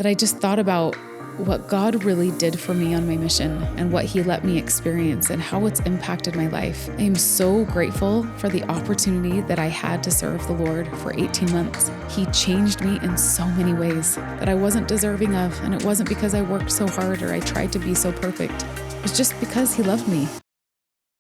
that I just thought about what God really did for me on my mission and what He let me experience and how it's impacted my life. I am so grateful for the opportunity that I had to serve the Lord for 18 months. He changed me in so many ways that I wasn't deserving of, and it wasn't because I worked so hard or I tried to be so perfect. It was just because He loved me.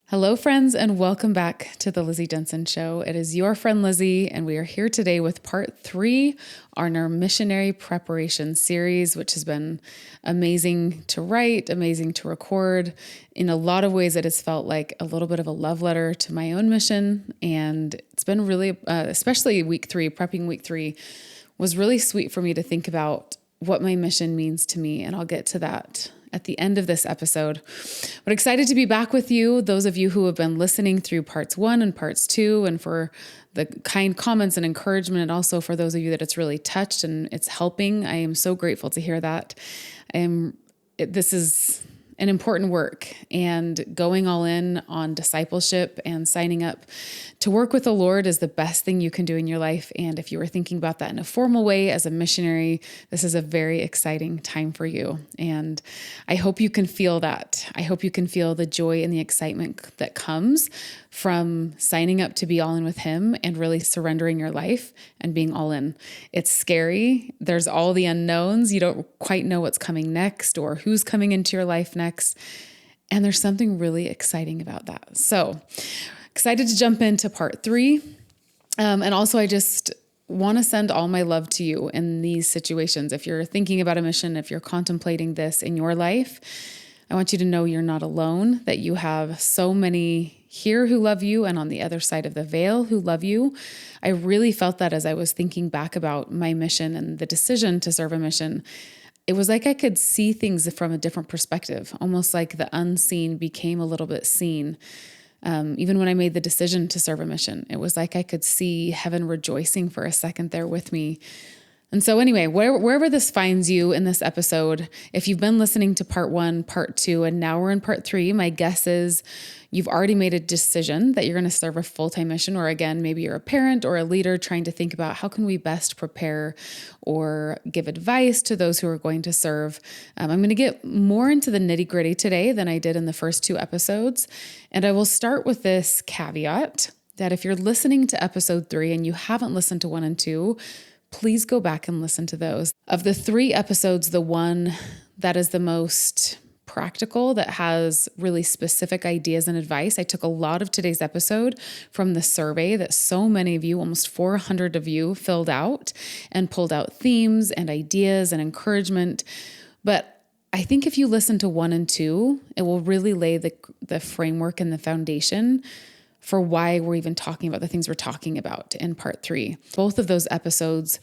Hello, friends, and welcome back to the Lizzy Jensen Show. It is your friend Lizzy, and we are here today with part 3 on our missionary preparation series, which has been amazing to write, amazing to record. In a lot of ways, it has felt like a little bit of a love letter to my own mission, and it's been really, especially week 3, prepping week 3, was really sweet for me to think about what my mission means to me, and I'll get to that at the end of this episode. But excited to be back with you, those of you who have been listening through parts 1 and parts 2, and for the kind comments and encouragement, and also for those of you that it's really touched and it's helping. I am so grateful to hear that. This is an important work, and going all in on discipleship and signing up to work with the Lord is the best thing you can do in your life. And if you were thinking about that in a formal way as a missionary, this is a very exciting time for you. And I hope you can feel that. I hope you can feel the joy and the excitement that comes from signing up to be all in with Him and really surrendering your life and being all in. It's scary. There's all the unknowns. You don't quite know what's coming next or who's coming into your life next. And there's something really exciting about that. So excited to jump into part 3. And also I just want to send all my love to you in these situations. If you're thinking about a mission, if you're contemplating this in your life, I want you to know you're not alone, that you have so many here who love you and on the other side of the veil who love you. I really felt that as I was thinking back about my mission and the decision to serve a mission. It was like I could see things from a different perspective, almost like the unseen became a little bit seen. Even when I made the decision to serve a mission, it was like I could see heaven rejoicing for a second there with me. And so anyway, wherever this finds you in this episode, if you've been listening to part 1, part 2, and now we're in part 3, my guess is you've already made a decision that you're going to serve a full-time mission, or again, maybe you're a parent or a leader trying to think about how can we best prepare or give advice to those who are going to serve. I'm going to get more into the nitty-gritty today than I did in the first 2 episodes. And I will start with this caveat that if you're listening to episode 3 and you haven't listened to 1 and 2, please go back and listen to those. Of the 3 episodes, the one that is the most practical, that has really specific ideas and advice, I took a lot of today's episode from the survey that so many of you, almost 400 of you, filled out and pulled out themes and ideas and encouragement. But I think if you listen to 1 and 2, it will really lay the framework and the foundation for why we're even talking about the things we're talking about in part 3. Both of those episodes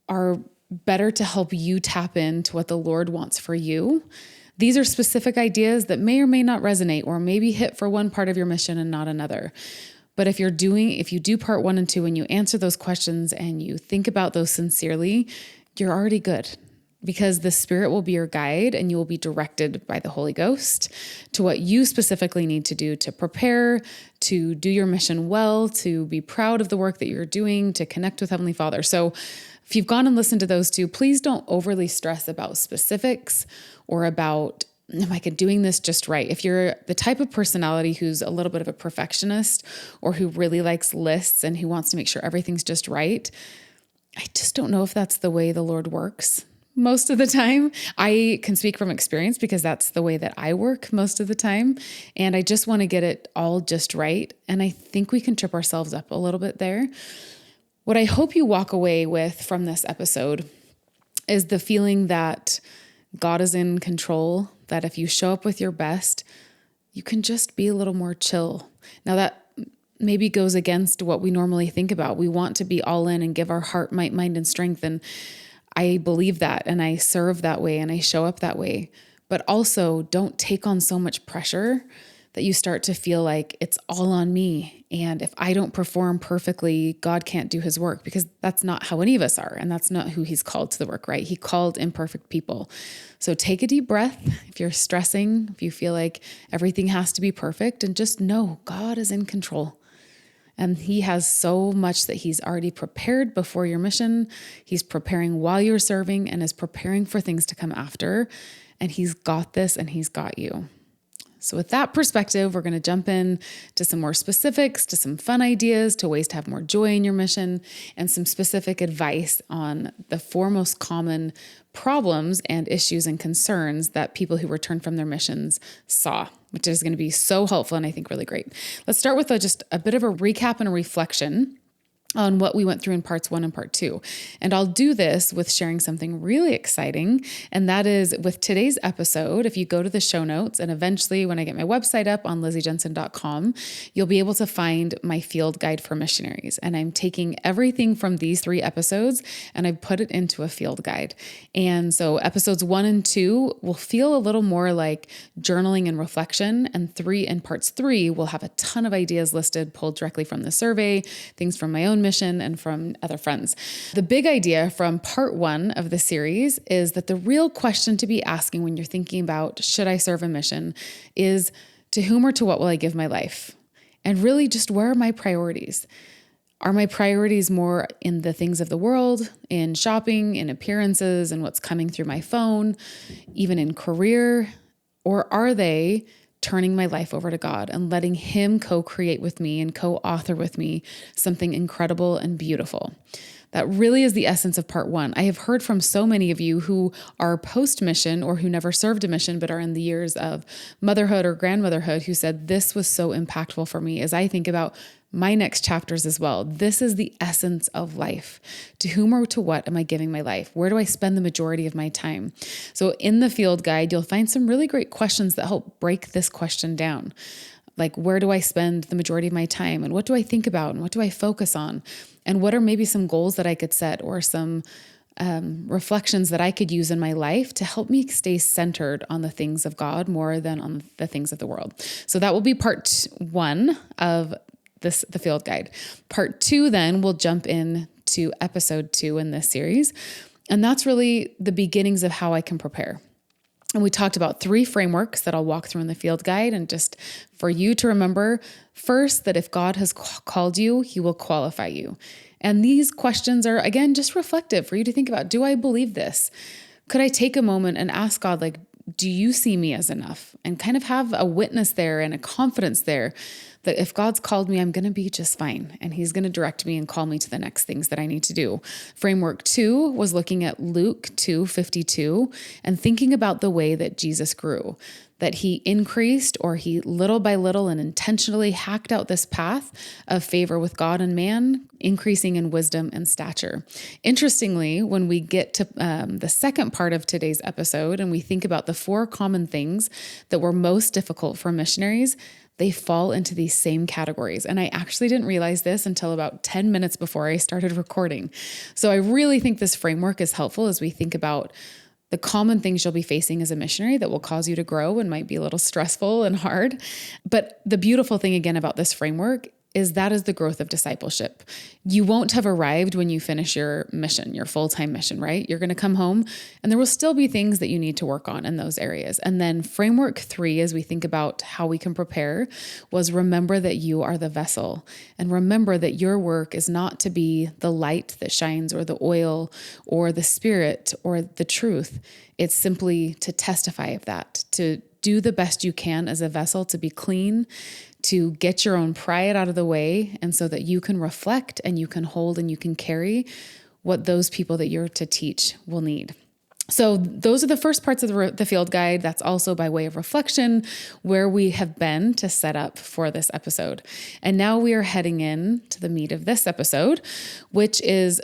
are better to help you tap into what the Lord wants for you. These are specific ideas that may or may not resonate or maybe hit for one part of your mission and not another. But if you do part 1 and 2 and you answer those questions and you think about those sincerely, you're already good. Because the Spirit will be your guide and you will be directed by the Holy Ghost to what you specifically need to do to prepare, to do your mission well, to be proud of the work that you're doing, to connect with Heavenly Father. So if you've gone and listened to those 2, please don't overly stress about specifics or about, am I doing this just right? If you're the type of personality who's a little bit of a perfectionist or who really likes lists and who wants to make sure everything's just right, I just don't know if that's the way the Lord works. Most of the time. I can speak from experience because that's the way that I work most of the time. And I just want to get it all just right. And I think we can trip ourselves up a little bit there. What I hope you walk away with from this episode is the feeling that God is in control, that if you show up with your best, you can just be a little more chill. Now that maybe goes against what we normally think about. We want to be all in and give our heart, might, mind, and strength. And I believe that, and I serve that way, and I show up that way. But also, don't take on so much pressure that you start to feel like it's all on me. And if I don't perform perfectly, God can't do His work, because that's not how any of us are. And that's not who He's called to the work, right? He called imperfect people. So take a deep breath. If you're stressing, if you feel like everything has to be perfect, and just know God is in control. And he has so much that he's already prepared before your mission. He's preparing while you're serving and is preparing for things to come after. And he's got this and he's got you. So with that perspective, we're going to jump in to some more specifics, to some fun ideas, to ways to have more joy in your mission, and some specific advice on the four most common problems and issues and concerns that people who return from their missions saw, which is going to be so helpful and I think really great. Let's start with just a bit of a recap and a reflection on what we went through in parts 1 and part 2. And I'll do this with sharing something really exciting. And that is with today's episode, if you go to the show notes and eventually when I get my website up on lizzyjensen.com, you'll be able to find my field guide for missionaries. And I'm taking everything from these 3 episodes and I put it into a field guide. And so episodes 1 and 2 will feel a little more like journaling and reflection. And parts 3 will have a ton of ideas listed, pulled directly from the survey, things from my own mission and from other friends. The big idea from part 1 of the series is that the real question to be asking when you're thinking about, should I serve a mission, is to whom or to what will I give my life? And really just where are my priorities? Are my priorities more in the things of the world, in shopping, in appearances, and what's coming through my phone, even in career? Or are they turning my life over to God and letting him co-create with me and co-author with me something incredible and beautiful? That really is the essence of part 1. I have heard from so many of you who are post-mission or who never served a mission but are in the years of motherhood or grandmotherhood who said, this was so impactful for me as I think about my next chapters as well. This is the essence of life. To whom or to what am I giving my life? Where do I spend the majority of my time? So in the field guide, you'll find some really great questions that help break this question down. Like, where do I spend the majority of my time? And what do I think about? And what do I focus on? And what are maybe some goals that I could set or some reflections that I could use in my life to help me stay centered on the things of God more than on the things of the world. So that will be part 1 of the field guide. Part 2, then we'll jump in to episode 2 in this series. And that's really the beginnings of how I can prepare. And we talked about 3 frameworks that I'll walk through in the field guide. And just for you to remember, first, that if God has called you, he will qualify you. And these questions are, again, just reflective for you to think about. Do I believe this? Could I take a moment and ask God, like, do you see me as enough? And kind of have a witness there and a confidence there that if God's called me, I'm going to be just fine. And he's going to direct me and call me to the next things that I need to do. Framework 2 was looking at Luke 2:52 and thinking about the way that Jesus grew, that he increased or he little by little and intentionally hacked out this path of favor with God and man, increasing in wisdom and stature. Interestingly, when we get to the second part of today's episode and we think about the 4 common things that were most difficult for missionaries, they fall into these same categories. And I actually didn't realize this until about 10 minutes before I started recording. So I really think this framework is helpful as we think about the common things you'll be facing as a missionary that will cause you to grow and might be a little stressful and hard. But the beautiful thing again about this framework is that is the growth of discipleship. You won't have arrived when you finish your mission, your full-time mission, right? You're going to come home and there will still be things that you need to work on in those areas. And then framework 3, as we think about how we can prepare, was remember that you are the vessel and remember that your work is not to be the light that shines or the oil or the spirit or the truth. It's simply to testify of that, to do the best you can as a vessel, to be clean, to get your own pride out of the way, and so that you can reflect and you can hold and you can carry what those people that you're to teach will need. So those are the first parts of the field guide. That's also by way of reflection where we have been to set up for this episode. And now we are heading in to the meat of this episode, which is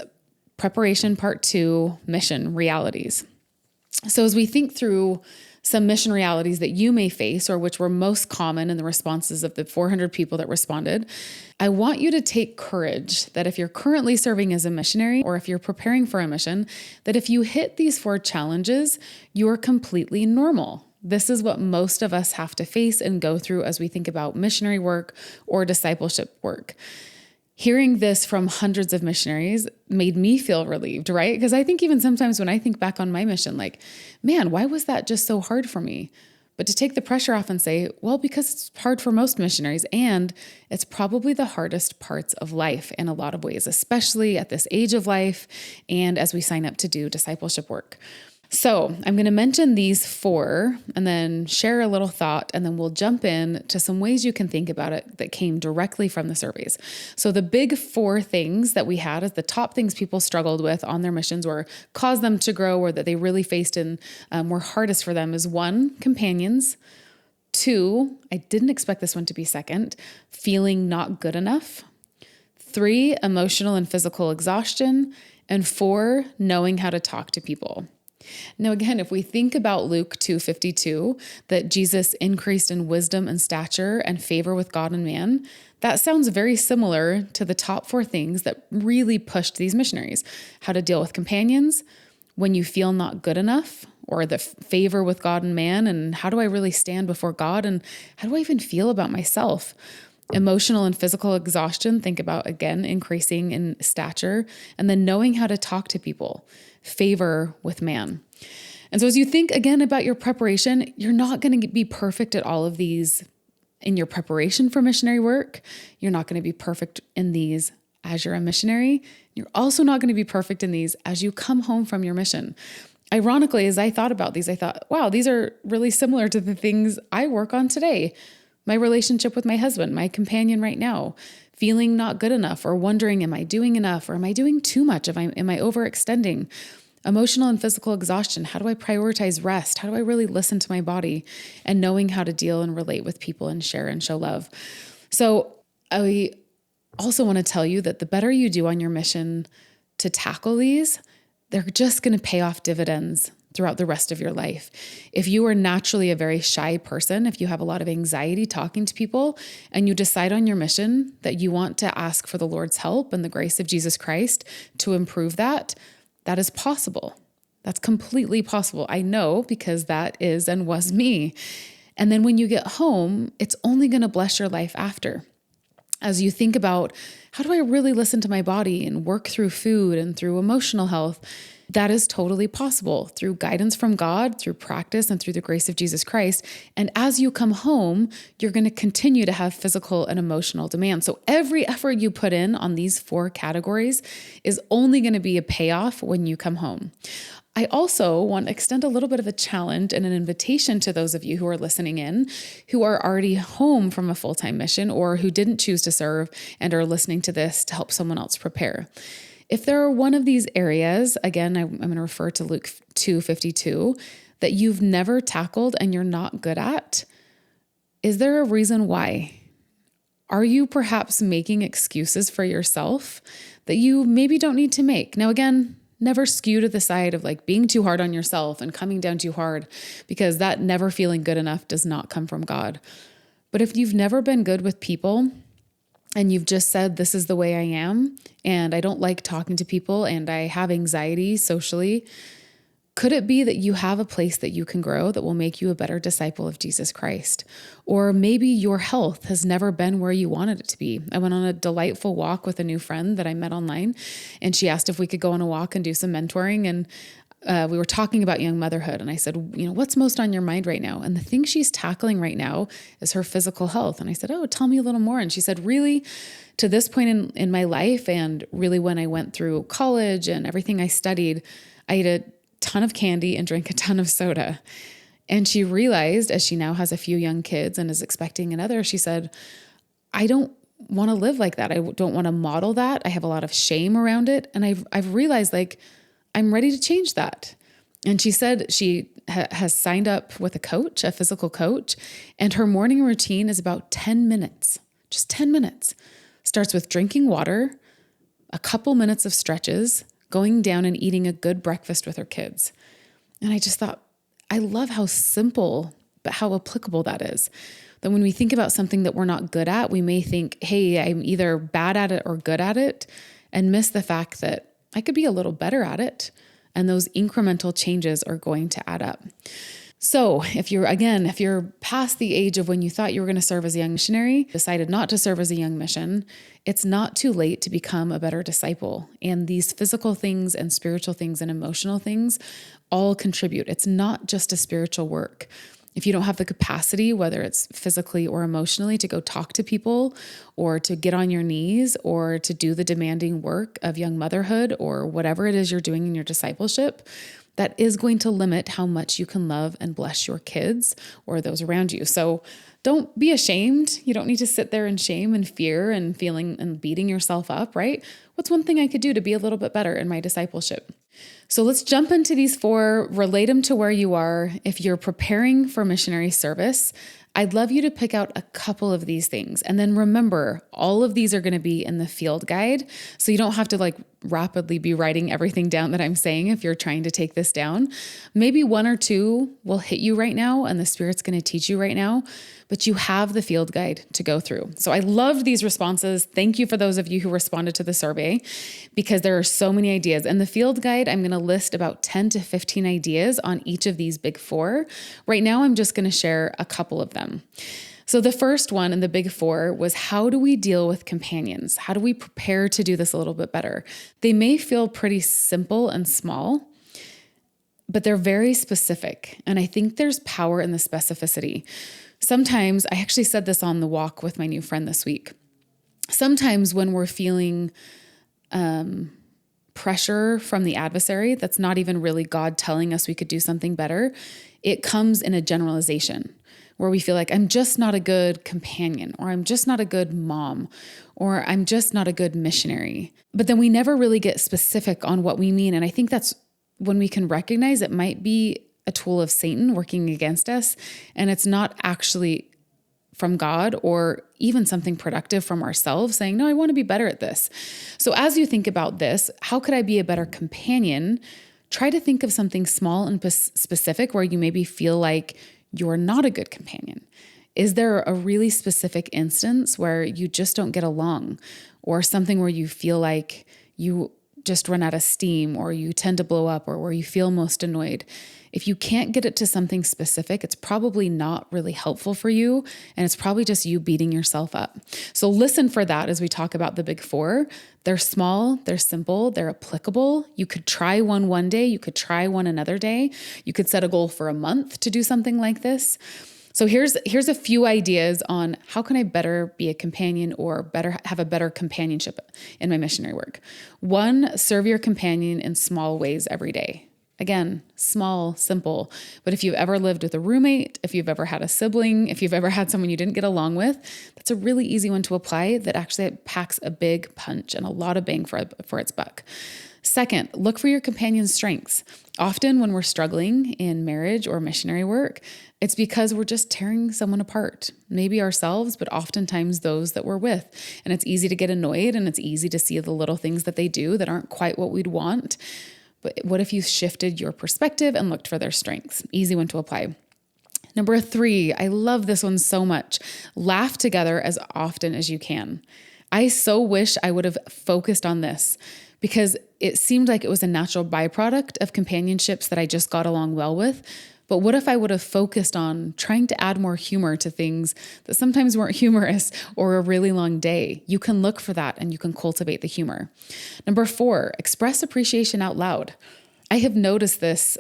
preparation part 2, mission realities. So as we think through some mission realities that you may face or which were most common in the responses of the 400 people that responded, I want you to take courage that if you're currently serving as a missionary or if you're preparing for a mission, that if you hit these 4 challenges, you're completely normal. This is what most of us have to face and go through as we think about missionary work or discipleship work. Hearing this from hundreds of missionaries made me feel relieved, right? Because I think even sometimes when I think back on my mission, like, man, why was that just so hard for me? But to take the pressure off and say, well, because it's hard for most missionaries, and it's probably the hardest parts of life in a lot of ways, especially at this age of life and as we sign up to do discipleship work. So I'm going to mention these 4 and then share a little thought, and then we'll jump in to some ways you can think about it that came directly from the surveys. So the big 4 things that we had as the top things people struggled with on their missions or caused them to grow or that they really faced and were hardest for them is 1, companions. 2, I didn't expect this one to be second, feeling not good enough. 3, emotional and physical exhaustion. And 4, knowing how to talk to people. Now, again, if we think about Luke 2:52, that Jesus increased in wisdom and stature and favor with God and man, that sounds very similar to the top 4 things that really pushed these missionaries. How to deal with companions, when you feel not good enough, or the favor with God and man, and how do I really stand before God, and how do I even feel about myself? Emotional and physical exhaustion, think about, again, increasing in stature, and then knowing how to talk to people, favor with man. And so as you think again about your preparation, you're not going to be perfect at all of these in your preparation for missionary work. You're not going to be perfect in these as you're a missionary. You're also not going to be perfect in these as you come home from your mission. Ironically, as I thought about these, I thought, wow, these are really similar to the things I work on today. My relationship with my husband, my companion right now, feeling not good enough or wondering, am I doing enough or am I doing too much? Am I overextending? Emotional and physical exhaustion. How do I prioritize rest? How do I really listen to my body? And knowing how to deal and relate with people and share and show love. So I also want to tell you that the better you do on your mission to tackle these, they're just going to pay off dividends throughout the rest of your life. If you are naturally a very shy person, if you have a lot of anxiety talking to people, and you decide on your mission that you want to ask for the Lord's help and the grace of Jesus Christ to improve that, that is possible. That's completely possible. I know because that is and was me. And then when you get home, it's only going to bless your life after. As you think about, how do I really listen to my body and work through food and through emotional health? That is totally possible through guidance from God, through practice, and through the grace of Jesus Christ. And as you come home, you're going to continue to have physical and emotional demands. So every effort you put in on these 4 categories is only going to be a payoff when you come home. I also want to extend a little bit of a challenge and an invitation to those of you who are listening in, who are already home from a full-time mission or who didn't choose to serve and are listening to this to help someone else prepare. If there are one of these areas, again, I'm going to refer to Luke 2:52, that you've never tackled and you're not good at, is there a reason why? Are you perhaps making excuses for yourself that you maybe don't need to make? Now, again, never skew to the side of like being too hard on yourself and coming down too hard, because that never feeling good enough does not come from God. But if you've never been good with people and you've just said, this is the way I am, and I don't like talking to people, and I have anxiety socially, could it be that you have a place that you can grow that will make you a better disciple of Jesus Christ? Or maybe your health has never been where you wanted it to be. I went on a delightful walk with a new friend that I met online, and she asked if we could go on a walk and do some mentoring. And we were talking about young motherhood. And I said, what's most on your mind right now? And the thing she's tackling right now is her physical health. And I said, oh, tell me a little more. And she said, really, to this point in my life, and really when I went through college and everything I studied, I ate a ton of candy and drank a ton of soda. And she realized, as she now has a few young kids and is expecting another, she said, I don't want to live like that. I don't want to model that. I have a lot of shame around it. And I've realized like, I'm ready to change that. And she said she has signed up with a coach, a physical coach, and her morning routine is about 10 minutes, just 10 minutes. Starts with drinking water, a couple minutes of stretches, going down and eating a good breakfast with her kids. And I just thought, I love how simple, but how applicable that is. That when we think about something that we're not good at, we may think, hey, I'm either bad at it or good at it, and miss the fact that I could be a little better at it. And those incremental changes are going to add up. So if you're past the age of when you thought you were going to serve as a young missionary, decided not to serve as a young mission, it's not too late to become a better disciple. And these physical things and spiritual things and emotional things all contribute. It's not just a spiritual work. If you don't have the capacity, whether it's physically or emotionally, to go talk to people or to get on your knees or to do the demanding work of young motherhood or whatever it is you're doing in your discipleship, that is going to limit how much you can love and bless your kids or those around you. So don't be ashamed. You don't need to sit there in shame and fear and feeling and beating yourself up, right? What's one thing I could do to be a little bit better in my discipleship? So let's jump into these 4, relate them to where you are. If you're preparing for missionary service, I'd love you to pick out a couple of these things. And then remember, all of these are going to be in the field guide. So you don't have to rapidly be writing everything down that I'm saying if you're trying to take this down. Maybe 1 or 2 will hit you right now and the Spirit's going to teach you right now, but you have the field guide to go through. So I loved these responses. Thank you for those of you who responded to the survey, because there are so many ideas. In the field guide, I'm going to list about 10 to 15 ideas on each of these big 4. Right now, I'm just going to share a couple of them. So the first one in the big 4 was, how do we deal with companions? How do we prepare to do this a little bit better? They may feel pretty simple and small, but they're very specific. And I think there's power in the specificity. Sometimes, I actually said this on the walk with my new friend this week. Sometimes when we're feeling pressure from the adversary, that's not even really God telling us we could do something better, it comes in a generalization where we feel like, I'm just not a good companion, or I'm just not a good mom, or I'm just not a good missionary. But then we never really get specific on what we mean. And I think that's when we can recognize it might be a tool of Satan working against us, and it's not actually from God or even something productive from ourselves saying, no, I want to be better at this. So as you think about this, how could I be a better companion? Try to think of something small and specific where you maybe feel like you're not a good companion. Is there a really specific instance where you just don't get along, or something where you feel like you just run out of steam, or you tend to blow up, or where you feel most annoyed? If you can't get it to something specific, it's probably not really helpful for you, and it's probably just you beating yourself up. So listen for that as we talk about the big 4. They're small, they're simple, they're applicable. You could try one day, you could try one another day. You could set a goal for a month to do something like this. So here's a few ideas on how can I better be a companion or have a better companionship in my missionary work. 1, serve your companion in small ways every day. Again, small, simple. But if you've ever lived with a roommate, if you've ever had a sibling, if you've ever had someone you didn't get along with, that's a really easy one to apply that actually packs a big punch and a lot of bang for its buck. 2nd, look for your companion's strengths. Often when we're struggling in marriage or missionary work, it's because we're just tearing someone apart, maybe ourselves, but oftentimes those that we're with. And it's easy to get annoyed, and it's easy to see the little things that they do that aren't quite what we'd want. But what if you shifted your perspective and looked for their strengths? Easy one to apply. Number 3, I love this one so much. Laugh together as often as you can. I so wish I would have focused on this, because it seemed like it was a natural byproduct of companionships that I just got along well with. But what if I would have focused on trying to add more humor to things that sometimes weren't humorous, or a really long day? You can look for that and you can cultivate the humor. Number 4, express appreciation out loud. I have noticed this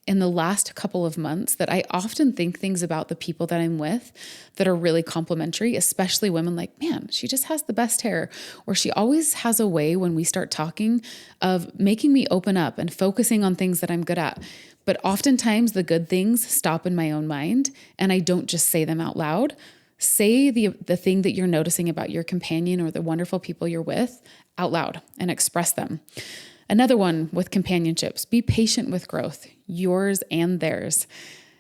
in the last couple of months that I often think things about the people that I'm with that are really complimentary, especially women, like, man, she just has the best hair. Or she always has a way when we start talking of making me open up and focusing on things that I'm good at. But oftentimes the good things stop in my own mind and I don't just say them out loud. Say the thing that you're noticing about your companion or the wonderful people you're with out loud and express them. Another one with companionships, be patient with growth, yours and theirs.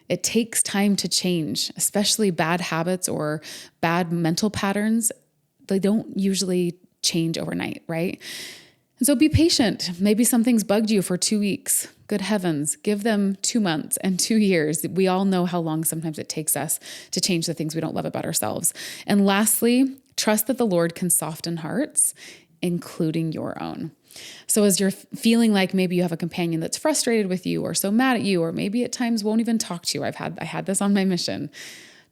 It takes time to change, especially bad habits or bad mental patterns. They don't usually change overnight, right? And so be patient. Maybe something's bugged you for 2 weeks. Good heavens, give them 2 months and 2 years. We all know how long sometimes it takes us to change the things we don't love about ourselves. And lastly, trust that the Lord can soften hearts, including your own. So as you're feeling like maybe you have a companion that's frustrated with you or so mad at you, or maybe at times won't even talk to you. I had this on my mission.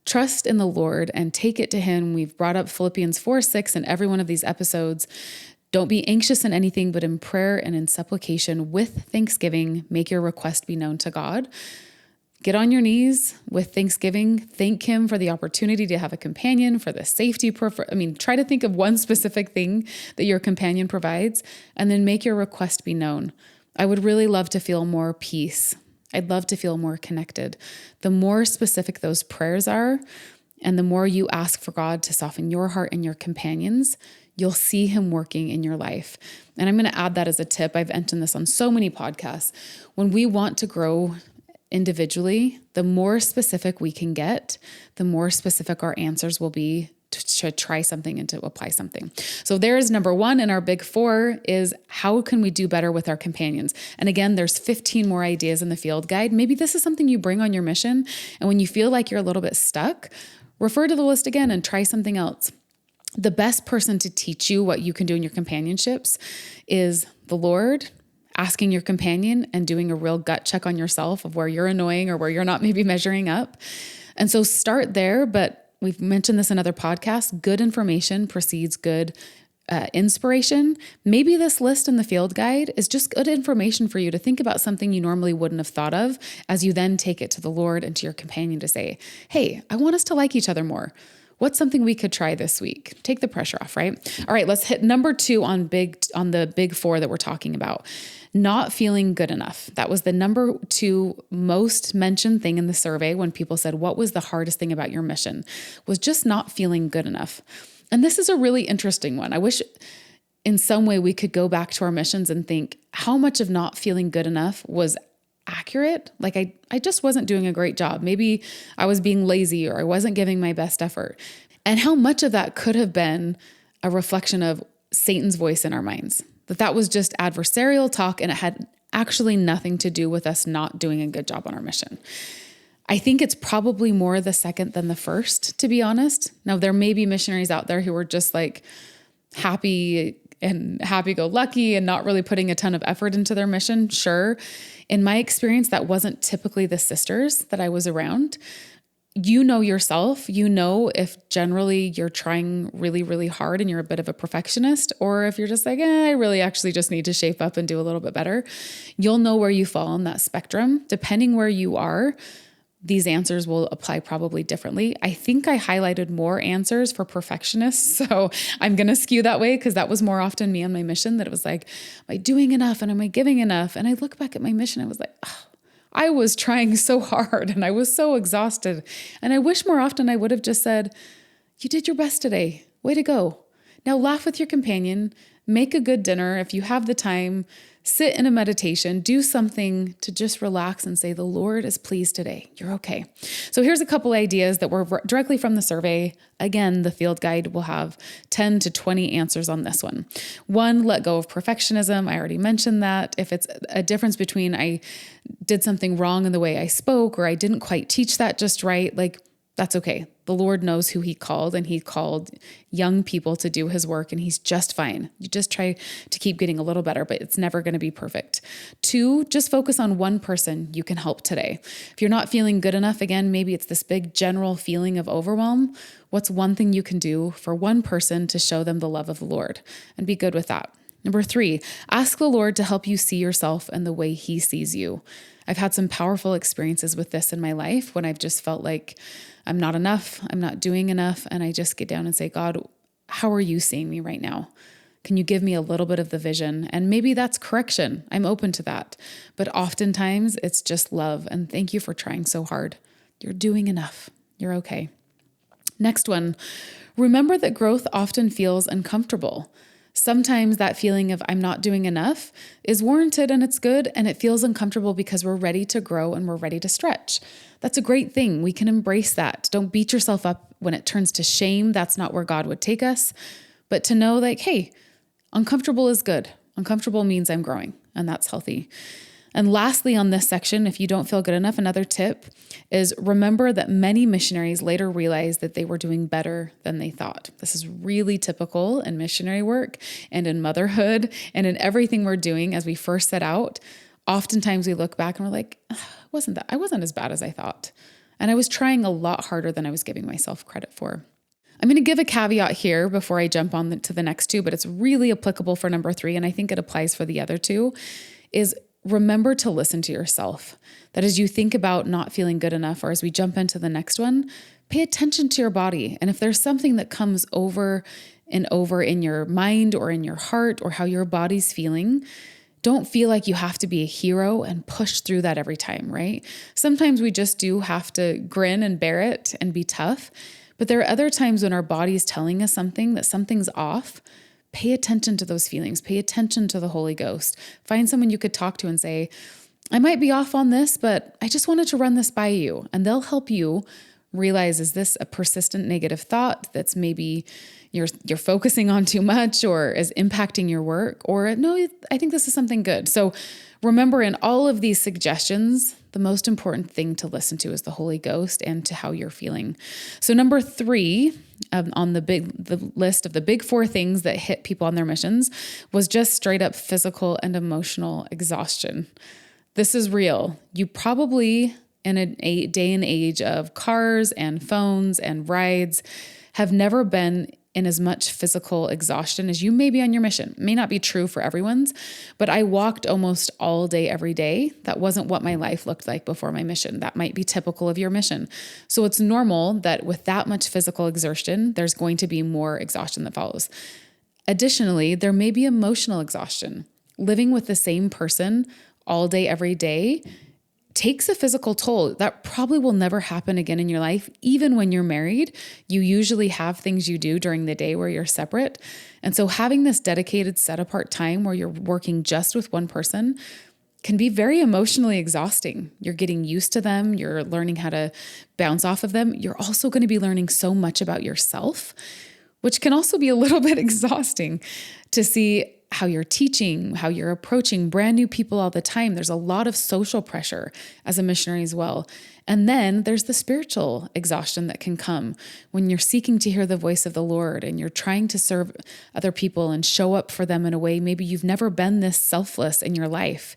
Trust in the Lord and take it to Him. We've brought up Philippians 4:6 in every one of these episodes. Don't be anxious in anything, but in prayer and in supplication with thanksgiving, make your request be known to God. Get on your knees with thanksgiving. Thank him for the opportunity to have a companion, for the safety. Try to think of one specific thing that your companion provides, and then make your request be known. I would really love to feel more peace. I'd love to feel more connected. The more specific those prayers are, and the more you ask for God to soften your heart and your companions, you'll see him working in your life. And I'm going to add that as a tip. I've mentioned this on so many podcasts. When we want to grow individually, the more specific we can get, the more specific our answers will be to try something and to apply something. So there's number one in our big four is how can we do better with our companions? And again, there's 15 more ideas in the field guide. Maybe this is something you bring on your mission. And when you feel like you're a little bit stuck, refer to the list again and try something else. The best person to teach you what you can do in your companionships is the Lord, asking your companion and doing a real gut check on yourself of where you're annoying or where you're not maybe measuring up. And so start there, but we've mentioned this in other podcasts, good information precedes good inspiration. Maybe this list in the field guide is just good information for you to think about something you normally wouldn't have thought of as you then take it to the Lord and to your companion to say, hey, I want us to like each other more. What's something we could try this week? Take the pressure off, right? All right, let's hit number 2 on the big 4 that we're talking about. Not feeling good enough. That was the number 2 most mentioned thing in the survey when people said, what was the hardest thing about your mission? Was just not feeling good enough. And this is a really interesting one. I wish in some way we could go back to our missions and think how much of not feeling good enough was accurate. Like I just wasn't doing a great job. Maybe I was being lazy or I wasn't giving my best effort. And how much of that could have been a reflection of Satan's voice in our minds. That was just adversarial talk and it had actually nothing to do with us not doing a good job on our mission. I think it's probably more the second than the first, to be honest. Now, there may be missionaries out there who are just like happy and happy-go-lucky and not really putting a ton of effort into their mission. Sure. In my experience, that wasn't typically the sisters that I was around. You know yourself, you know if generally you're trying really, really hard and you're a bit of a perfectionist, or if you're just like, I really actually just need to shape up and do a little bit better. You'll know where you fall on that spectrum. Depending where you are, these answers will apply probably differently. I think I highlighted more answers for perfectionists. So I'm going to skew that way because that was more often me on my mission, that it was like, am I doing enough? And am I giving enough? And I look back at my mission, I was like, I was trying so hard and I was so exhausted. And I wish more often I would have just said, you did your best today. Way to go. Now laugh with your companion, make a good dinner. If you have the time, sit in a meditation, do something to just relax and say, the Lord is pleased today. You're okay. So here's a couple ideas that were directly from the survey. Again, the field guide will have 10 to 20 answers on this one. 1, let go of perfectionism. I already mentioned that. If it's a difference between I did something wrong in the way I spoke, or I didn't quite teach that just right, like that's okay. The Lord knows who he called, and he called young people to do his work, and he's just fine. You just try to keep getting a little better, but it's never going to be perfect. 2, just focus on one person you can help today. If you're not feeling good enough, again, maybe it's this big general feeling of overwhelm. What's one thing you can do for one person to show them the love of the Lord, and be good with that. Number 3, ask the Lord to help you see yourself and the way he sees you. I've had some powerful experiences with this in my life when I've just felt like I'm not enough, I'm not doing enough. And I just get down and say, God, how are you seeing me right now? Can you give me a little bit of the vision? And maybe that's correction. I'm open to that. But oftentimes it's just love. And thank you for trying so hard. You're doing enough. You're okay. Next one, remember that growth often feels uncomfortable. Sometimes that feeling of I'm not doing enough is warranted and it's good, and it feels uncomfortable because we're ready to grow and we're ready to stretch. That's a great thing. We can embrace that. Don't beat yourself up when it turns to shame. That's not where God would take us. But to know like, hey, uncomfortable is good. Uncomfortable means I'm growing, and that's healthy. And lastly, on this section, if you don't feel good enough, another tip is remember that many missionaries later realized that they were doing better than they thought. This is really typical in missionary work and in motherhood and in everything we're doing as we first set out. Oftentimes we look back and we're like, I wasn't as bad as I thought. And I was trying a lot harder than I was giving myself credit for. I'm going to give a caveat here before I jump on to the next 2, but it's really applicable for number 3. And I think it applies for the other 2 is remember to listen to yourself. That as you think about not feeling good enough, or as we jump into the next one, pay attention to your body. And if there's something that comes over and over in your mind or in your heart or how your body's feeling, don't feel like you have to be a hero and push through that every time, right? Sometimes we just do have to grin and bear it and be tough. But there are other times when our body is telling us that something's off. Pay attention to those feelings. Pay attention to the Holy Ghost. Find someone you could talk to and say, I might be off on this, but I just wanted to run this by you. And they'll help you realize, is this a persistent negative thought that's maybe you're focusing on too much or is impacting your work? Or no, I think this is something good. So remember, in all of these suggestions, the most important thing to listen to is the Holy Ghost and to how you're feeling. So number 3 on the list of the big 4 things that hit people on their missions was just straight up physical and emotional exhaustion. This is real. You probably, in a day and age of cars and phones and rides, have never been in as much physical exhaustion as you may be on your mission. It may not be true for everyone's, but I walked almost all day, every day. That wasn't what my life looked like before my mission. That might be typical of your mission. So it's normal that with that much physical exertion, there's going to be more exhaustion that follows. Additionally, there may be emotional exhaustion. Living with the same person all day, every day takes a physical toll. That probably will never happen again in your life. Even when you're married, you usually have things you do during the day where you're separate. And so having this dedicated set apart time where you're working just with one person can be very emotionally exhausting. You're getting used to them. You're learning how to bounce off of them. You're also going to be learning so much about yourself, which can also be a little bit exhausting to see how you're teaching, how you're approaching brand new people all the time. There's a lot of social pressure as a missionary as well. And then there's the spiritual exhaustion that can come when you're seeking to hear the voice of the Lord and you're trying to serve other people and show up for them in a way maybe you've never been this selfless in your life.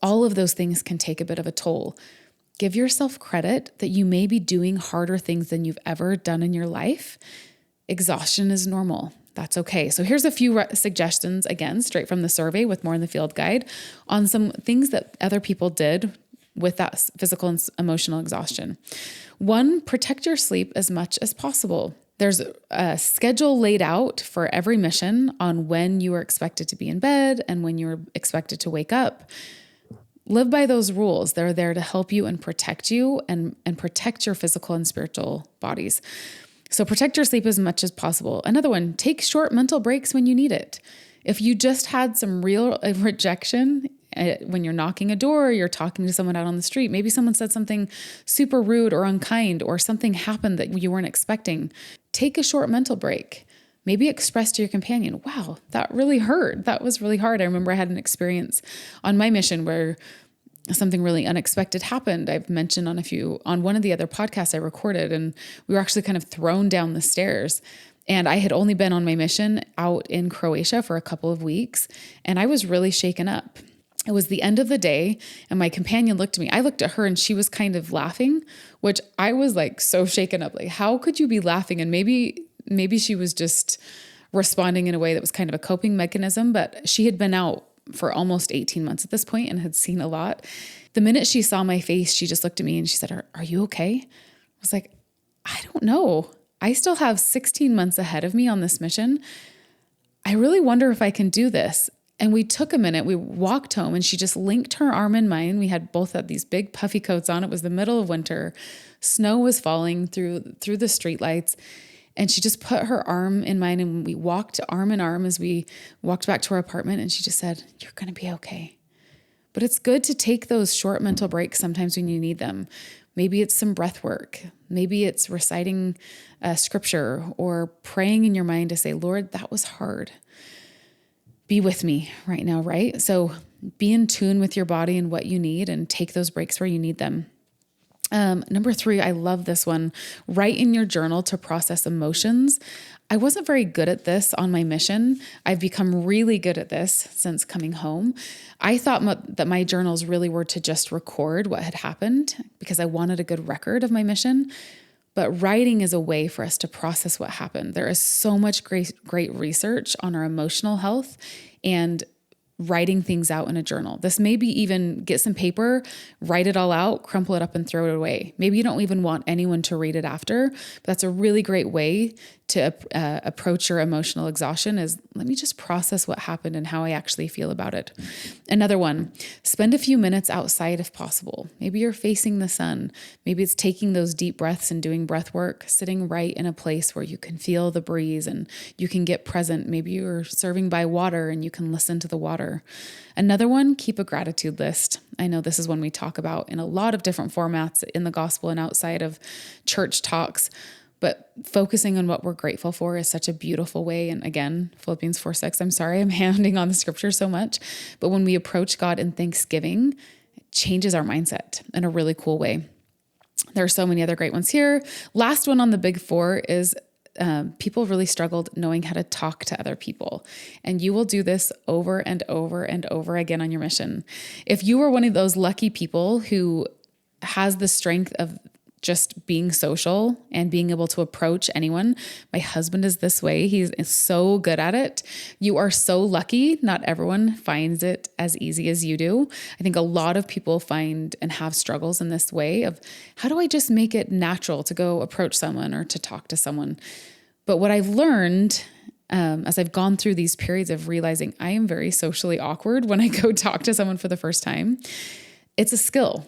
All of those things can take a bit of a toll. Give yourself credit that you may be doing harder things than you've ever done in your life. Exhaustion is normal. That's okay. So here's a few suggestions, again, straight from the survey with More in the Field guide, on some things that other people did with that physical and emotional exhaustion. 1, protect your sleep as much as possible. There's a schedule laid out for every mission on when you are expected to be in bed and when you're expected to wake up. Live by those rules. They're there to help you and protect you and protect your physical and spiritual bodies. So protect your sleep as much as possible. Another one, take short mental breaks when you need it. If you just had some real rejection when you're knocking a door, or you're talking to someone out on the street, maybe someone said something super rude or unkind, or something happened that you weren't expecting, take a short mental break. Maybe express to your companion, wow, that really hurt. That was really hard. I remember I had an experience on my mission where something really unexpected happened. I've mentioned on one of the other podcasts I recorded, and we were actually kind of thrown down the stairs. And I had only been on my mission out in Croatia for a couple of weeks, and I was really shaken up. It was the end of the day, and my companion looked at me. I looked at her, and she was kind of laughing, which I was like so shaken up. Like, how could you be laughing? And maybe she was just responding in a way that was kind of a coping mechanism, but she had been out for almost 18 months at this point and had seen a lot. The minute she saw my face, she just looked at me and she said, are you okay? I was like, I don't know. I still have 16 months ahead of me on this mission. I really wonder if I can do this. And we took a minute, we walked home, and she just linked her arm in mine. We had both had these big puffy coats on. It was the middle of winter. Snow was falling through the streetlights. And she just put her arm in mine, and we walked arm in arm as we walked back to our apartment. And she just said, you're going to be okay. But it's good to take those short mental breaks sometimes when you need them. Maybe it's some breath work. Maybe it's reciting scripture or praying in your mind to say, Lord, that was hard. Be with me right now, right? So be in tune with your body and what you need, and take those breaks where you need them. Number 3, I love this one. Write in your journal to process emotions. I wasn't very good at this on my mission. I've become really good at this since coming home. I thought that my journals really were to just record what had happened because I wanted a good record of my mission. But writing is a way for us to process what happened. There is so much great research on our emotional health and writing things out in a journal. This maybe even get some paper, write it all out, crumple it up and throw it away. Maybe you don't even want anyone to read it after, but that's a really great way to approach your emotional exhaustion is let me just process what happened and how I actually feel about it. Another one, spend a few minutes outside if possible. Maybe you're facing the sun. Maybe it's taking those deep breaths and doing breath work, sitting right in a place where you can feel the breeze and you can get present. Maybe you're serving by water and you can listen to the water. Another one, keep a gratitude list. I know this is one we talk about in a lot of different formats in the gospel and outside of church talks. But focusing on what we're grateful for is such a beautiful way. And again, Philippians 4:6, I'm sorry, I'm handing on the scripture so much. But when we approach God in thanksgiving, it changes our mindset in a really cool way. There are so many other great ones here. Last one on the big four is people really struggled knowing how to talk to other people. And you will do this over and over and over again on your mission. If you are one of those lucky people who has the strength of just being social and being able to approach anyone. My husband is this way. He's so good at it. You are so lucky. Not everyone finds it as easy as you do. I think a lot of people find and have struggles in this way of how do I just make it natural to go approach someone or to talk to someone? But what I've learned as I've gone through these periods of realizing I am very socially awkward when I go talk to someone for the first time, it's a skill.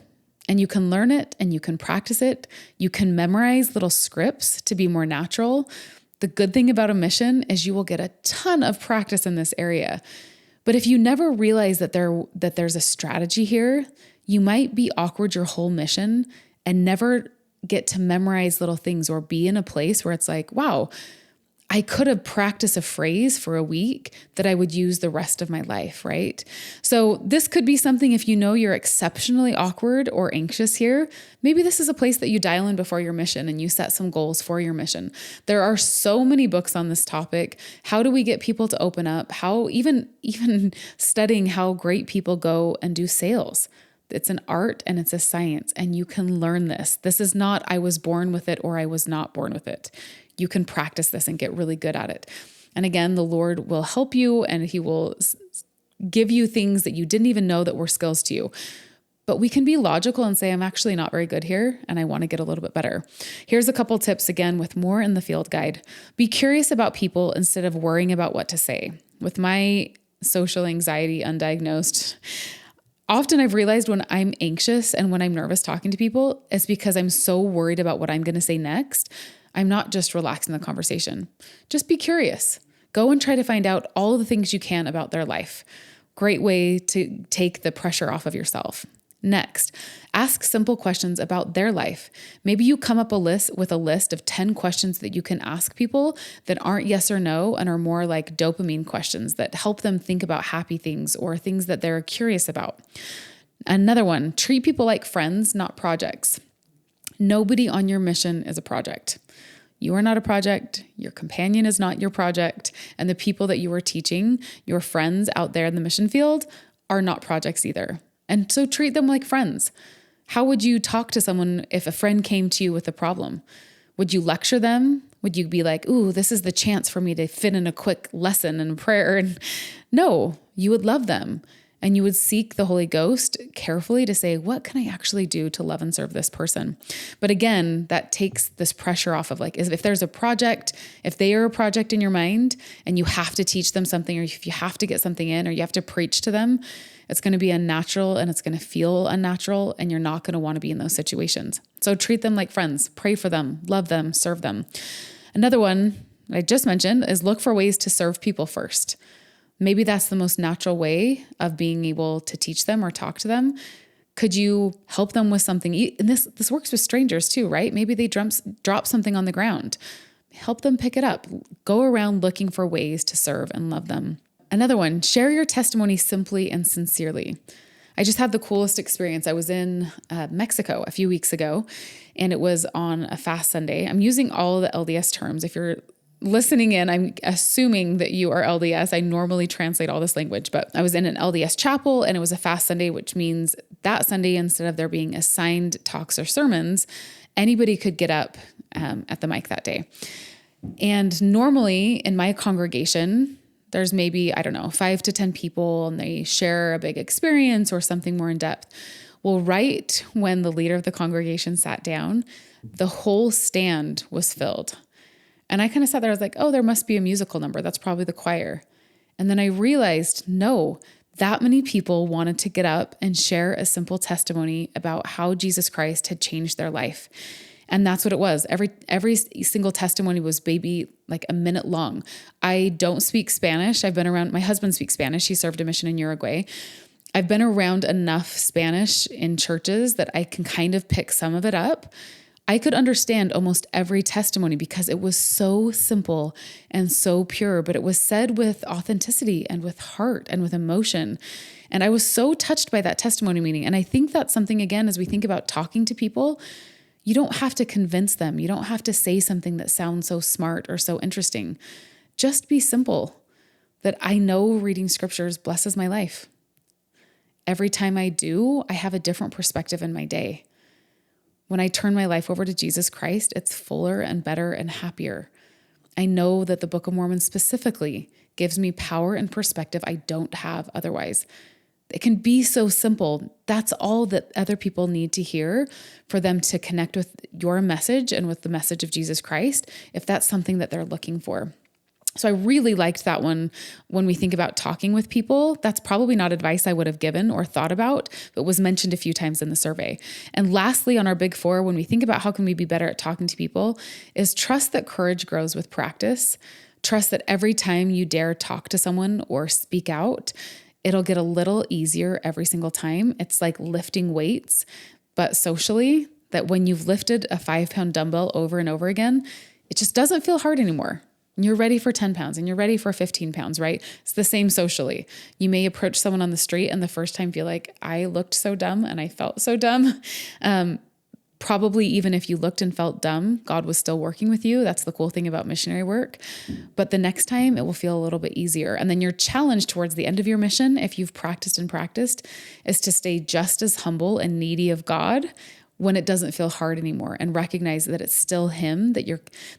And you can learn it and you can practice it. You can memorize little scripts to be more natural. The good thing about a mission is you will get a ton of practice in this area. But if you never realize that there's a strategy here, you might be awkward your whole mission and never get to memorize little things or be in a place where it's like, wow, I could have practiced a phrase for a week that I would use the rest of my life, right? So this could be something if you know you're exceptionally awkward or anxious here, maybe this is a place that you dial in before your mission and you set some goals for your mission. There are so many books on this topic. How do we get people to open up? How even studying how great people go and do sales. It's an art and it's a science, and you can learn this. This is not I was born with it or I was not born with it. You can practice this and get really good at it. And again, the Lord will help you and he will give you things that you didn't even know that were skills to you. But we can be logical and say, I'm actually not very good here and I want to get a little bit better. Here's a couple tips again with more in the field guide. Be curious about people instead of worrying about what to say. With my social anxiety undiagnosed, often I've realized when I'm anxious and when I'm nervous talking to people, it's because I'm so worried about what I'm going to say next. I'm not just relaxing the conversation. Just be curious. Go and try to find out all the things you can about their life. Great way to take the pressure off of yourself. Next, ask simple questions about their life. Maybe you come up with a list of 10 questions that you can ask people that aren't yes or no and are more like dopamine questions that help them think about happy things or things that they're curious about. Another one, treat people like friends, not projects. Nobody on your mission is a project. You are not a project. Your companion is not your project. And the people that you are teaching, your friends out there in the mission field, are not projects either. And so treat them like friends. How would you talk to someone if a friend came to you with a problem? Would you lecture them? Would you be like, ooh, this is the chance for me to fit in a quick lesson and prayer? And no, you would love them. And you would seek the Holy Ghost carefully to say, what can I actually do to love and serve this person? But again, that takes this pressure off of like, if there's a project, if they are a project in your mind and you have to teach them something, or if you have to get something in, or you have to preach to them, it's going to be unnatural and it's going to feel unnatural and you're not going to want to be in those situations. So treat them like friends, pray for them, love them, serve them. Another one I just mentioned is look for ways to serve people first. Maybe that's the most natural way of being able to teach them or talk to them. Could you help them with something? And this works with strangers too, right? Maybe they drop something on the ground. Help them pick it up. Go around looking for ways to serve and love them. Another one, share your testimony simply and sincerely. I just had the coolest experience. I was in Mexico a few weeks ago, and it was on a fast Sunday. I'm using all the LDS terms. If you're listening in, I'm assuming that you are LDS. I normally translate all this language, but I was in an LDS chapel and it was a fast Sunday, which means that Sunday, instead of there being assigned talks or sermons, anybody could get up at the mic that day. And normally in my congregation, There's maybe, I don't know, 5 to 10 people, and they share a big experience or something more in depth. Well, right when the leader of the congregation sat down, the whole stand was filled. And I kind of sat there, I was like, oh, there must be a musical number. That's probably the choir. And then I realized, no, that many people wanted to get up and share a simple testimony about how Jesus Christ had changed their life. And that's what it was. Every single testimony was maybe like a minute long. I don't speak Spanish. I've been around, my husband speaks Spanish. He served a mission in Uruguay. I've been around enough Spanish in churches that I can kind of pick some of it up. I could understand almost every testimony because it was so simple and so pure, but it was said with authenticity and with heart and with emotion. And I was so touched by that testimony meeting. And I think that's something, again, as we think about talking to people, you don't have to convince them. You don't have to say something that sounds so smart or so interesting. Just be simple, that I know reading scriptures blesses my life. Every time I do, I have a different perspective in my day. When I turn my life over to Jesus Christ, it's fuller and better and happier. I know that the Book of Mormon specifically gives me power and perspective I don't have otherwise. It can be so simple. That's all that other people need to hear for them to connect with your message and with the message of Jesus Christ, if that's something that they're looking for. So I really liked that one. When we think about talking with people, that's probably not advice I would have given or thought about, but was mentioned a few times in the survey. And lastly, on our big 4, when we think about how can we be better at talking to people, is trust that courage grows with practice. Trust that every time you dare talk to someone or speak out, it'll get a little easier every single time. It's like lifting weights, but socially, that when you've lifted a 5-pound dumbbell over and over again, it just doesn't feel hard anymore. And you're ready for 10 pounds and you're ready for 15 pounds, right? It's the same socially. You may approach someone on the street and the first time feel like, I looked so dumb and I felt so dumb. Probably even if you looked and felt dumb, God was still working with you. That's the cool thing about missionary work. But the next time it will feel a little bit easier. And then your challenge towards the end of your mission, if you've practiced and practiced, is to stay just as humble and needy of God when it doesn't feel hard anymore, and recognize that it's still Him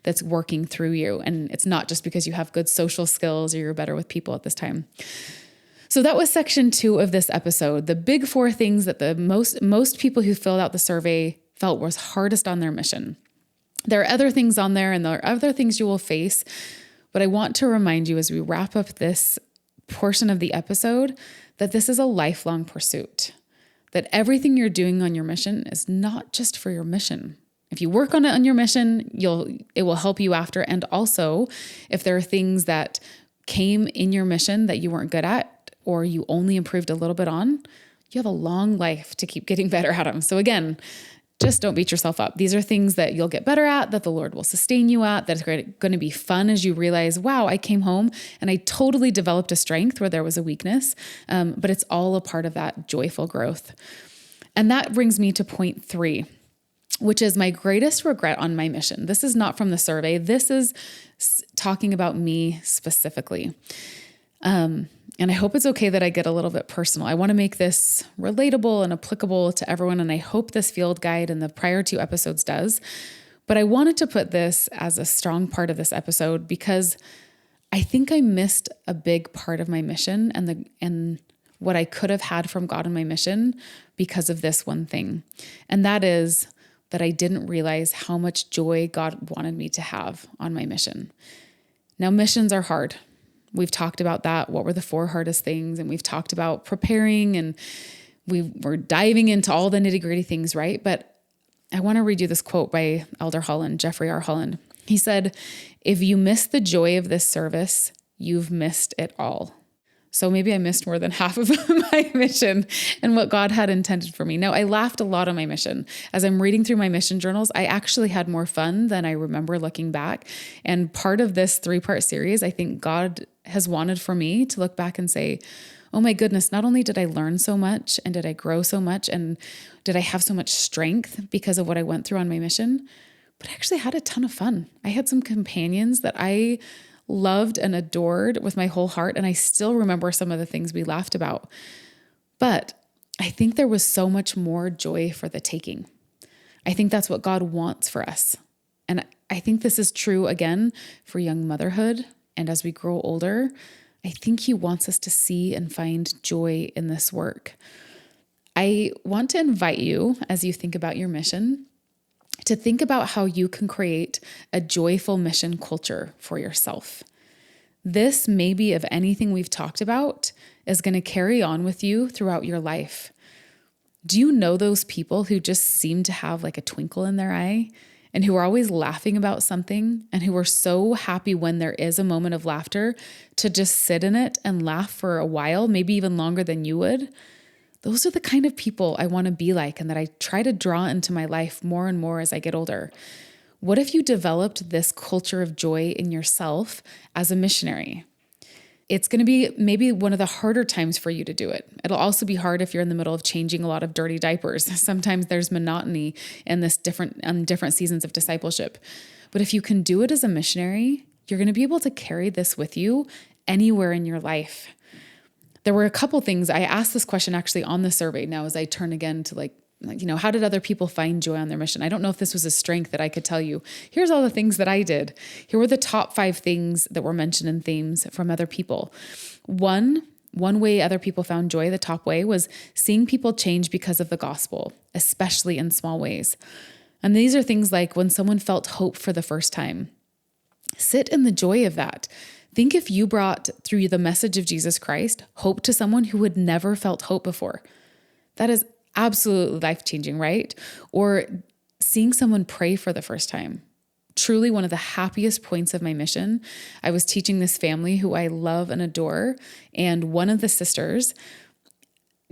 that's working through you. And it's not just because you have good social skills or you're better with people at this time. So that was section 2 of this episode. The big 4 things that the most people who filled out the survey felt was hardest on their mission. There are other things on there and there are other things you will face, but I want to remind you as we wrap up this portion of the episode that this is a lifelong pursuit. That everything you're doing on your mission is not just for your mission. If you work on it on your mission, it will help you after. And also, if there are things that came in your mission that you weren't good at, or you only improved a little bit on, you have a long life to keep getting better at them. So again, just don't beat yourself up. These are things that you'll get better at, that the Lord will sustain you at, that's going to be fun as you realize, wow, I came home and I totally developed a strength where there was a weakness. But it's all a part of that joyful growth. And that brings me to point 3, which is my greatest regret on my mission. This is not from the survey. This is talking about me specifically. And I hope it's okay that I get a little bit personal. I want to make this relatable and applicable to everyone. And I hope this field guide and the prior 2 episodes does. But I wanted to put this as a strong part of this episode because I think I missed a big part of my mission and what I could have had from God in my mission because of this one thing. And that is that I didn't realize how much joy God wanted me to have on my mission. Now, missions are hard. We've talked about that. What were the 4 hardest things? And we've talked about preparing, and we're diving into all the nitty-gritty things, right? But I want to read you this quote by Elder Holland, Jeffrey R. Holland. He said, "If you miss the joy of this service, you've missed it all." So maybe I missed more than half of my mission and what God had intended for me. Now, I laughed a lot on my mission. As I'm reading through my mission journals, I actually had more fun than I remember looking back. And part of this 3-part series, I think God has wanted for me to look back and say, oh my goodness, not only did I learn so much and did I grow so much and did I have so much strength because of what I went through on my mission, but I actually had a ton of fun. I had some companions that I loved and adored with my whole heart. And I still remember some of the things we laughed about. But I think there was so much more joy for the taking. I think that's what God wants for us. And I think this is true again for young motherhood. And as we grow older, I think He wants us to see and find joy in this work. I want to invite you, as you think about your mission, to think about how you can create a joyful mission culture for yourself. This, maybe of anything we've talked about, is going to carry on with you throughout your life. Do you know those people who just seem to have like a twinkle in their eye and who are always laughing about something and who are so happy when there is a moment of laughter to just sit in it and laugh for a while, maybe even longer than you would? Those are the kind of people I want to be like and that I try to draw into my life more and more as I get older. What if you developed this culture of joy in yourself as a missionary? It's going to be maybe one of the harder times for you to do it. It'll also be hard if you're in the middle of changing a lot of dirty diapers. Sometimes there's monotony in this different seasons of discipleship. But if you can do it as a missionary, you're going to be able to carry this with you anywhere in your life. There were a couple things. I asked this question actually on the survey now as I turn again to how did other people find joy on their mission? I don't know if this was a strength that I could tell you. Here's all the things that I did. Here were the top 5 things that were mentioned in themes from other people. One way other people found joy, the top way, was seeing people change because of the gospel, especially in small ways. And these are things like when someone felt hope for the first time. Sit in the joy of that. Think if you brought, through the message of Jesus Christ, hope to someone who had never felt hope before. That is absolutely life-changing, right? Or seeing someone pray for the first time. Truly one of the happiest points of my mission. I was teaching this family who I love and adore, and one of the sisters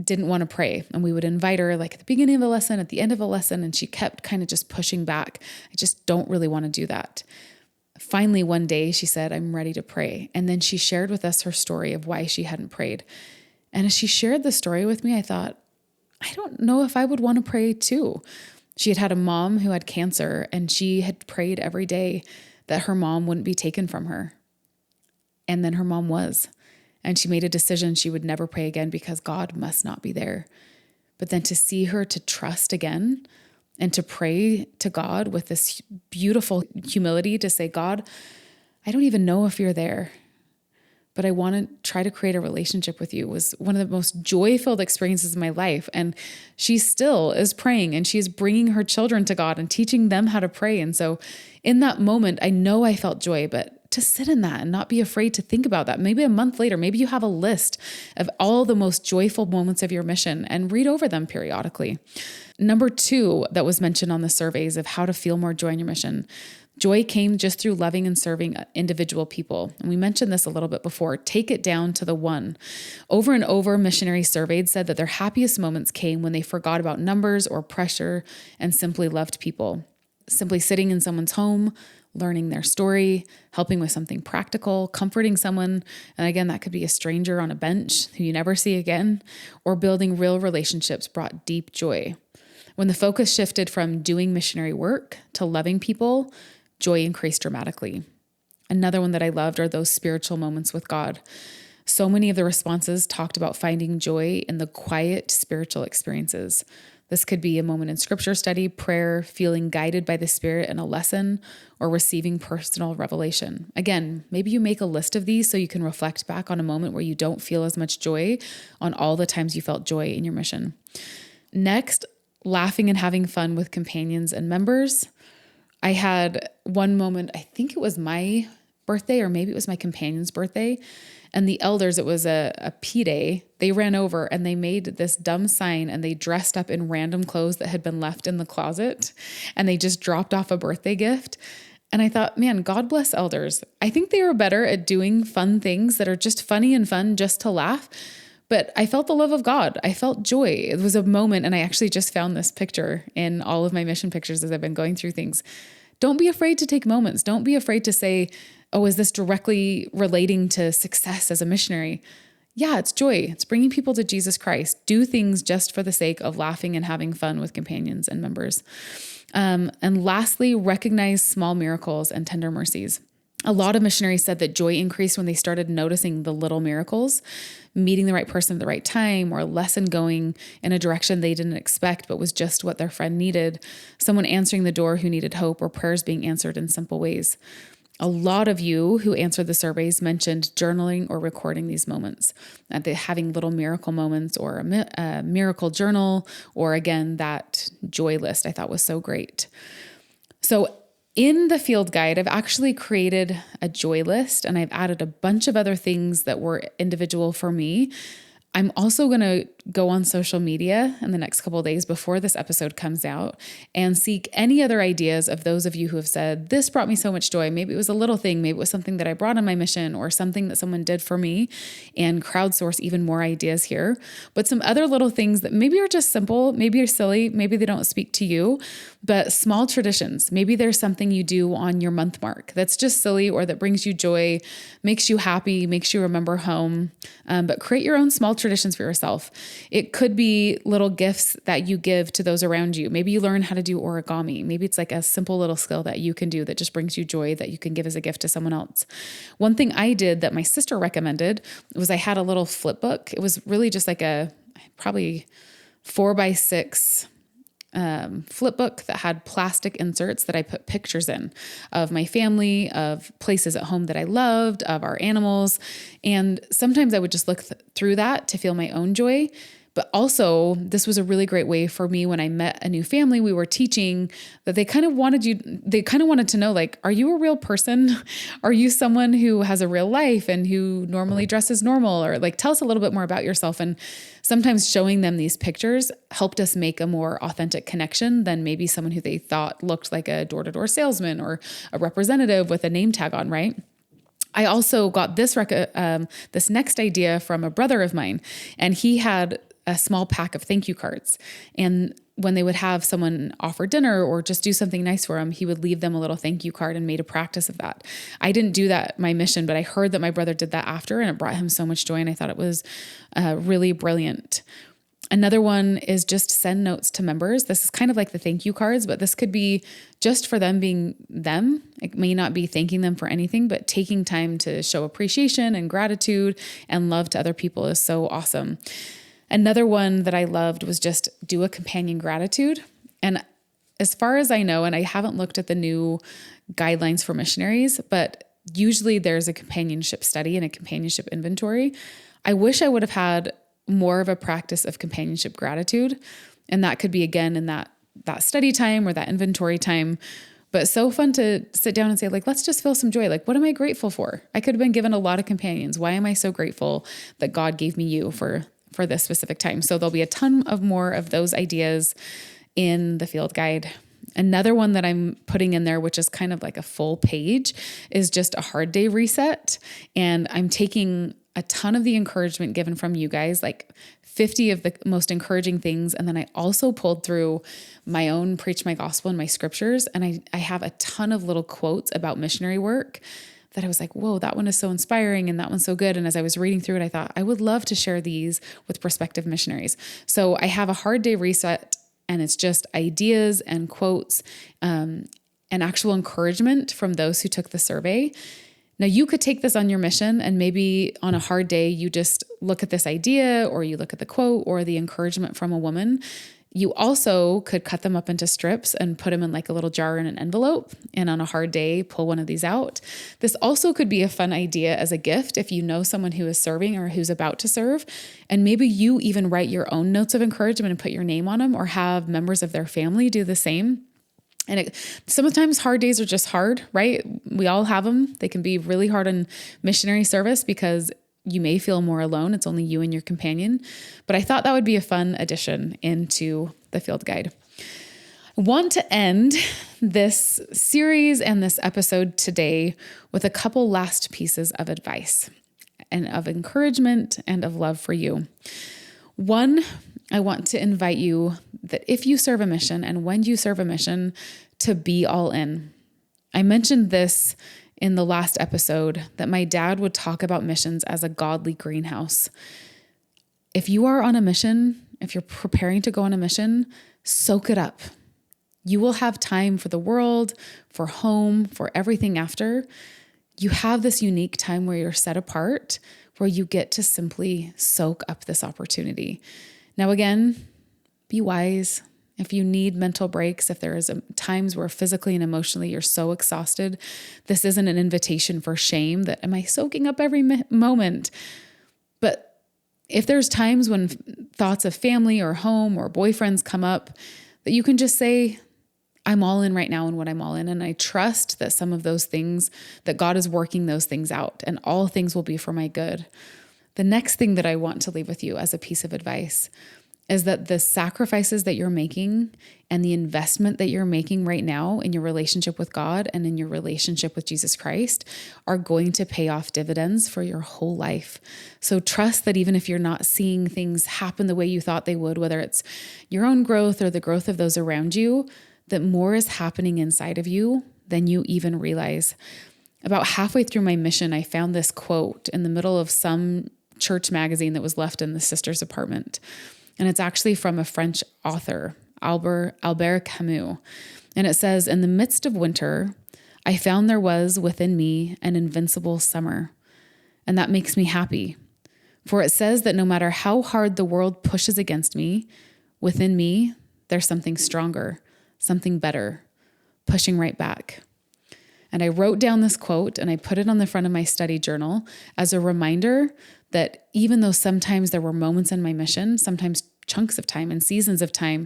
didn't want to pray. And we would invite her like at the beginning of a lesson, at the end of a lesson, and she kept kind of just pushing back. I just don't really want to do that. Finally, one day she said, I'm ready to pray. And then she shared with us her story of why she hadn't prayed. And as she shared the story with me, I thought, I don't know if I would want to pray too. She had a mom who had cancer, and she had prayed every day that her mom wouldn't be taken from her. And then her mom was. And she made a decision she would never pray again because God must not be there. But then to see her to trust again and to pray to God with this beautiful humility to say, God, I don't even know if you're there, but I want to try to create a relationship with you, was one of the most joy-filled experiences of my life. And she still is praying, and she's bringing her children to God and teaching them how to pray. And so in that moment, I know I felt joy, but to sit in that and not be afraid to think about that. Maybe a month later, maybe you have a list of all the most joyful moments of your mission and read over them periodically. Number 2 that was mentioned on the surveys of how to feel more joy in your mission. Joy came just through loving and serving individual people. And we mentioned this a little bit before. Take it down to the one. Over and over, missionaries surveyed said that their happiest moments came when they forgot about numbers or pressure and simply loved people. Simply sitting in someone's home, learning their story, helping with something practical, comforting someone. And again, that could be a stranger on a bench who you never see again, or building real relationships brought deep joy. When the focus shifted from doing missionary work to loving people, joy increased dramatically. Another one that I loved are those spiritual moments with God. So many of the responses talked about finding joy in the quiet spiritual experiences. This could be a moment in scripture study, prayer, feeling guided by the Spirit in a lesson, or receiving personal revelation. Again, maybe you make a list of these so you can reflect back on a moment where you don't feel as much joy on all the times you felt joy in your mission. Next, laughing and having fun with companions and members. I had one moment, I think it was my birthday or maybe it was my companion's birthday, and the elders, it was a P-Day, they ran over and they made this dumb sign and they dressed up in random clothes that had been left in the closet, and they just dropped off a birthday gift. And I thought, man, God bless elders. I think they are better at doing fun things that are just funny and fun just to laugh. But I felt the love of God. I felt joy. It was a moment, and I actually just found this picture in all of my mission pictures as I've been going through things. Don't be afraid to take moments. Don't be afraid to say, oh, is this directly relating to success as a missionary? Yeah, it's joy. It's bringing people to Jesus Christ. Do things just for the sake of laughing and having fun with companions and members. And lastly, recognize small miracles and tender mercies. A lot of missionaries said that joy increased when they started noticing the little miracles, meeting the right person at the right time, or a lesson going in a direction they didn't expect but was just what their friend needed, someone answering the door who needed hope, or prayers being answered in simple ways. A lot of you who answered the surveys mentioned journaling or recording these moments, having little miracle moments or a miracle journal, or again, that joy list I thought was so great. So in the field guide, I've actually created a joy list and I've added a bunch of other things that were individual for me. I'm also going to go on social media in the next couple of days before this episode comes out and seek any other ideas of those of you who have said, this brought me so much joy. Maybe it was a little thing. Maybe it was something that I brought on my mission or something that someone did for me, and crowdsource even more ideas here. But some other little things that maybe are just simple, maybe are silly, maybe they don't speak to you, but small traditions. Maybe there's something you do on your month mark that's just silly or that brings you joy, makes you happy, makes you remember home. But create your own small traditions for yourself. It could be little gifts that you give to those around you. Maybe you learn how to do origami. Maybe it's like a simple little skill that you can do that just brings you joy that you can give as a gift to someone else. One thing I did that my sister recommended was I had a little flip book. It was really just like a probably 4x6 flip book that had plastic inserts that I put pictures in of my family, of places at home that I loved, of our animals. And sometimes I would just look through that to feel my own joy. But also, this was a really great way for me when I met a new family. We were teaching that they kind of wanted to know, like, are you a real person? Are you someone who has a real life and who normally dresses normal? Or like, tell us a little bit more about yourself. And sometimes showing them these pictures helped us make a more authentic connection than maybe someone who they thought looked like a door-to-door salesman or a representative with a name tag on, right? I also got this next idea from a brother of mine, and he had a small pack of thank you cards. And when they would have someone offer dinner or just do something nice for him, he would leave them a little thank you card and made a practice of that. I didn't do that, my mission, but I heard that my brother did that after, and it brought him so much joy. And I thought it was really brilliant. Another one is just send notes to members. This is kind of like the thank you cards, but this could be just for them being them. It may not be thanking them for anything, but taking time to show appreciation and gratitude and love to other people is so awesome. Another one that I loved was just do a companion gratitude. And as far as I know, and I haven't looked at the new guidelines for missionaries, but usually there's a companionship study and a companionship inventory. I wish I would have had more of a practice of companionship gratitude. And that could be again in that study time or that inventory time. But so fun to sit down and say, like, let's just feel some joy. Like, what am I grateful for? I could have been given a lot of companions. Why am I so grateful that God gave me you for this specific time? So there'll be a ton of more of those ideas in the field guide. Another one that I'm putting in there, which is kind of like a full page, is just a hard day reset. And I'm taking a ton of the encouragement given from you guys, like 50 of the most encouraging things. And then I also pulled through my own Preach My Gospel and my scriptures. And I have a ton of little quotes about missionary work that I was like, whoa, that one is so inspiring and that one's so good. And as I was reading through it, I thought I would love to share these with prospective missionaries. So I have a hard day reset, and it's just ideas and quotes and actual encouragement from those who took the survey. Now, you could take this on your mission, and maybe on a hard day, you just look at this idea or you look at the quote or the encouragement from a woman. You also could cut them up into strips and put them in like a little jar in an envelope, and on a hard day, pull one of these out. This also could be a fun idea as a gift if you know someone who is serving or who's about to serve, and maybe you even write your own notes of encouragement and put your name on them, or have members of their family do the same. And sometimes hard days are just hard, right? We all have them. They can be really hard on missionary service because you may feel more alone. It's only you and your companion. But I thought that would be a fun addition into the field guide. I want to end this series and this episode today with a couple last pieces of advice and of encouragement and of love for you. One, I want to invite you that if you serve a mission and when you serve a mission, to be all in. I mentioned this in the last episode, that my dad would talk about missions as a godly greenhouse. If you are on a mission, if you're preparing to go on a mission, soak it up. You will have time for the world, for home, for everything after. You have this unique time where you're set apart, where you get to simply soak up this opportunity. Now, again, be wise If you need mental breaks, if there is times where physically and emotionally you're so exhausted, this isn't an invitation for shame that, am I soaking up every moment? But if there's times when thoughts of family or home or boyfriends come up, that you can just say, I'm all in right now in what I'm all in. And I trust that some of those things, that God is working those things out and all things will be for my good. The next thing that I want to leave with you as a piece of advice is that the sacrifices that you're making and the investment that you're making right now in your relationship with God and in your relationship with Jesus Christ are going to pay off dividends for your whole life. So trust that even if you're not seeing things happen the way you thought they would, whether it's your own growth or the growth of those around you, that more is happening inside of you than you even realize. About halfway through my mission, I found this quote in the middle of some church magazine that was left in the sister's apartment. And it's actually from a French author, Albert Camus. And it says, in the midst of winter, I found there was within me an invincible summer. And that makes me happy. For it says that no matter how hard the world pushes against me, within me, there's something stronger, something better, pushing right back. And I wrote down this quote and I put it on the front of my study journal as a reminder that even though sometimes there were moments in my mission, sometimes chunks of time and seasons of time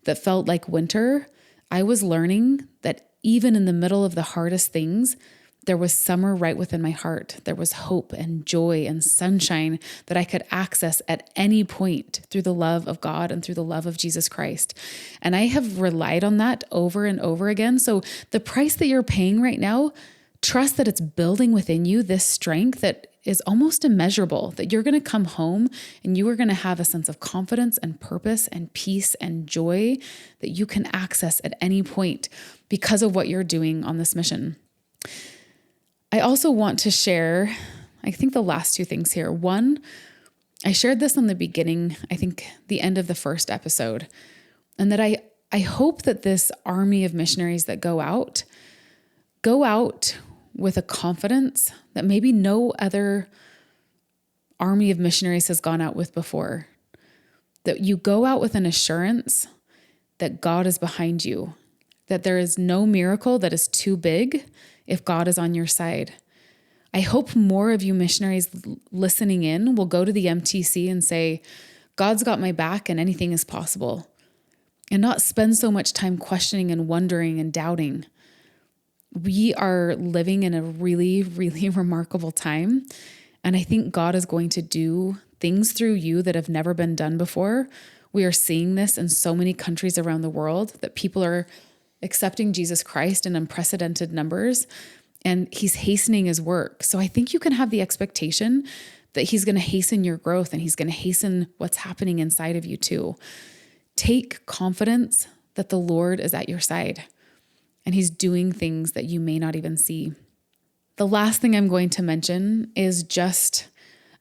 that felt like winter, I was learning that even in the middle of the hardest things, there was summer right within my heart. There was hope and joy and sunshine that I could access at any point through the love of God and through the love of Jesus Christ. And I have relied on that over and over again. So the price that you're paying right now, trust that it's building within you this strength that is almost immeasurable, that you're going to come home and you are going to have a sense of confidence and purpose and peace and joy that you can access at any point because of what you're doing on this mission. I also want to share, I think the last two things here. One, I shared this on the beginning, I think the end of the first episode, and that I hope that this army of missionaries that go out with a confidence that maybe no other army of missionaries has gone out with before. That you go out with an assurance that God is behind you, that there is no miracle that is too big if God is on your side. I hope more of you missionaries listening in will go to the MTC and say, God's got my back and anything is possible, and not spend so much time questioning and wondering and doubting. We are living in a really, really remarkable time. And I think God is going to do things through you that have never been done before. We are seeing this in so many countries around the world that people are accepting Jesus Christ in unprecedented numbers, and he's hastening his work. So I think you can have the expectation that he's going to hasten your growth and he's going to hasten what's happening inside of you too. Take confidence that the Lord is at your side and he's doing things that you may not even see. The last thing I'm going to mention is just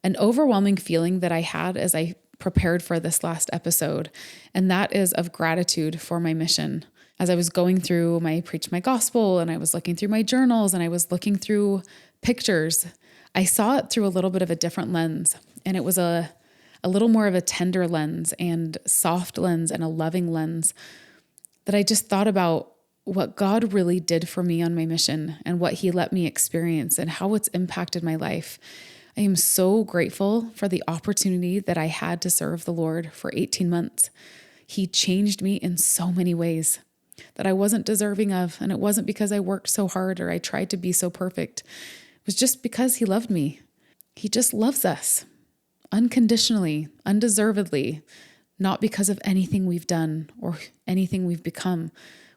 an overwhelming feeling that I had as I prepared for this last episode, and that is of gratitude for my mission. As I was going through my Preach My Gospel and I was looking through my journals and I was looking through pictures, I saw it through a little bit of a different lens, and it was a little more of a tender lens and soft lens and a loving lens that I just thought about what God really did for me on my mission and what he let me experience and how it's impacted my life. I am so grateful for the opportunity that I had to serve the Lord for 18 months. He changed me in so many ways that I wasn't deserving of. And it wasn't because I worked so hard or I tried to be so perfect. It was just because he loved me. He just loves us unconditionally, undeservedly, not because of anything we've done or anything we've become,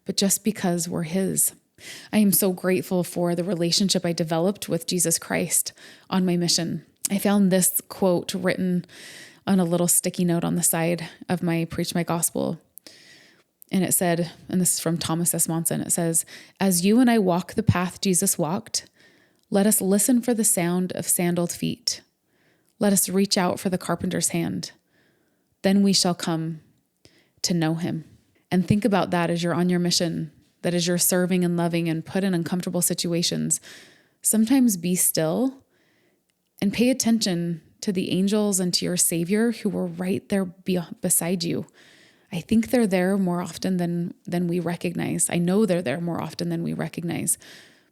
but just because we're his. I am so grateful for the relationship I developed with Jesus Christ on my mission. I found this quote written on a little sticky note on the side of my Preach My Gospel. And it said, and this is from Thomas S. Monson, it says, "As you and I walk the path Jesus walked, let us listen for the sound of sandaled feet. Let us reach out for the carpenter's hand. Then we shall come to know him." And think about that as you're on your mission, that as you're serving and loving and put in uncomfortable situations. Sometimes be still and pay attention to the angels and to your Savior who were right there beside you. I think they're there more often than we recognize. I know they're there more often than we recognize.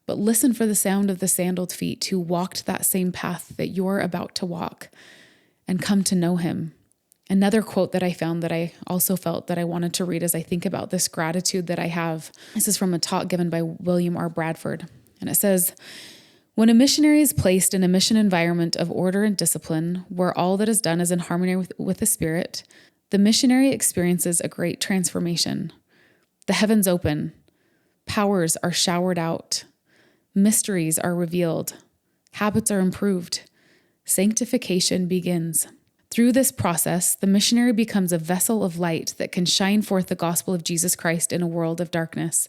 But listen for the sound of the sandaled feet who walked that same path that you're about to walk, and come to know him. Another quote that I found that I also felt that I wanted to read as I think about this gratitude that I have. This is from a talk given by William R. Bradford. And it says, "When a missionary is placed in a mission environment of order and discipline, where all that is done is in harmony with the Spirit, the missionary experiences a great transformation. The heavens open, powers are showered out, mysteries are revealed, habits are improved, sanctification begins. Through this process, the missionary becomes a vessel of light that can shine forth the gospel of Jesus Christ in a world of darkness.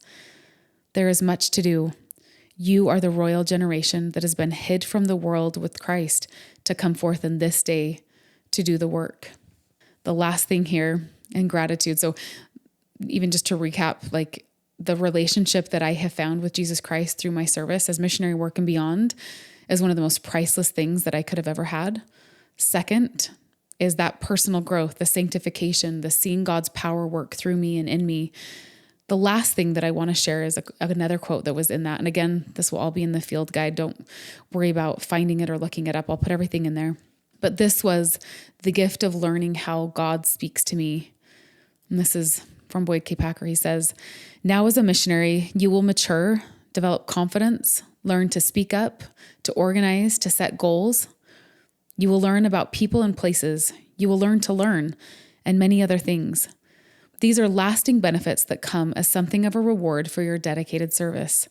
There is much to do. You are the royal generation that has been hid from the world with Christ to come forth in this day to do the work." The last thing here in gratitude. So even just to recap, like the relationship that I have found with Jesus Christ through my service as missionary work and beyond is one of the most priceless things that I could have ever had. Second is that personal growth, the sanctification, the seeing God's power work through me and in me. The last thing that I want to share is another quote that was in that. And again, this will all be in the field guide. Don't worry about finding it or looking it up. I'll put everything in there. But this was the gift of learning how God speaks to me. And this is from Boyd K. Packer. He says, "Now as a missionary, you will mature, develop confidence, learn to speak up, to organize, to set goals. You will learn about people and places. You will learn to learn, and many other things. These are lasting benefits that come as something of a reward for your dedicated service.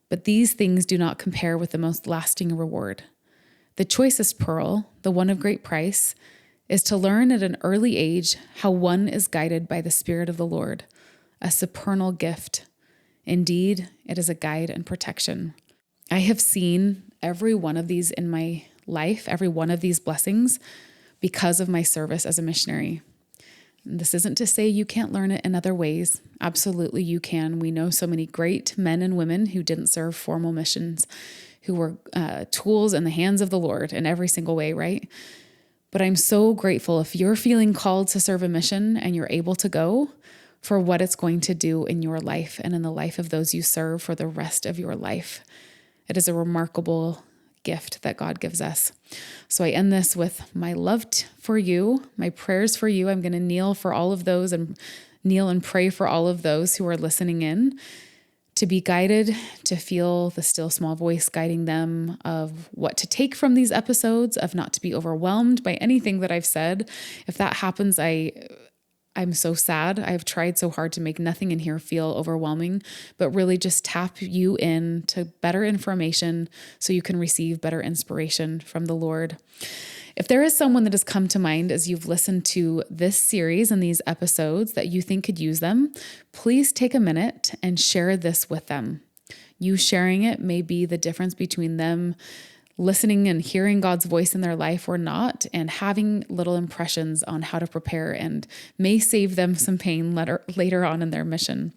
But these things do not compare with the most lasting reward. The choicest pearl, the one of great price, is to learn at an early age how one is guided by the Spirit of the Lord, a supernal gift. Indeed, it is a guide and protection." I have seen every one of these in my life, every one of these blessings, because of my service as a missionary. And this isn't to say you can't learn it in other ways. Absolutely you can. We know so many great men and women who didn't serve formal missions, who were tools in the hands of the Lord in every single way, right? But I'm so grateful if you're feeling called to serve a mission and you're able to go, for what it's going to do in your life and in the life of those you serve for the rest of your life. It is a remarkable gift that God gives us. So I end this with my love for you, my prayers for you. I'm going to kneel for all of those and kneel and pray for all of those who are listening in, to be guided, to feel the still small voice guiding them of what to take from these episodes, of not to be overwhelmed by anything that I've said. If that happens, I'm so sad. I've tried so hard to make nothing in here feel overwhelming, but really just tap you in to better information so you can receive better inspiration from the Lord. If there is someone that has come to mind as you've listened to this series and these episodes that you think could use them, please take a minute and share this with them. You sharing it may be the difference between them listening and hearing God's voice in their life or not, and having little impressions on how to prepare, and may save them some pain later on in their mission.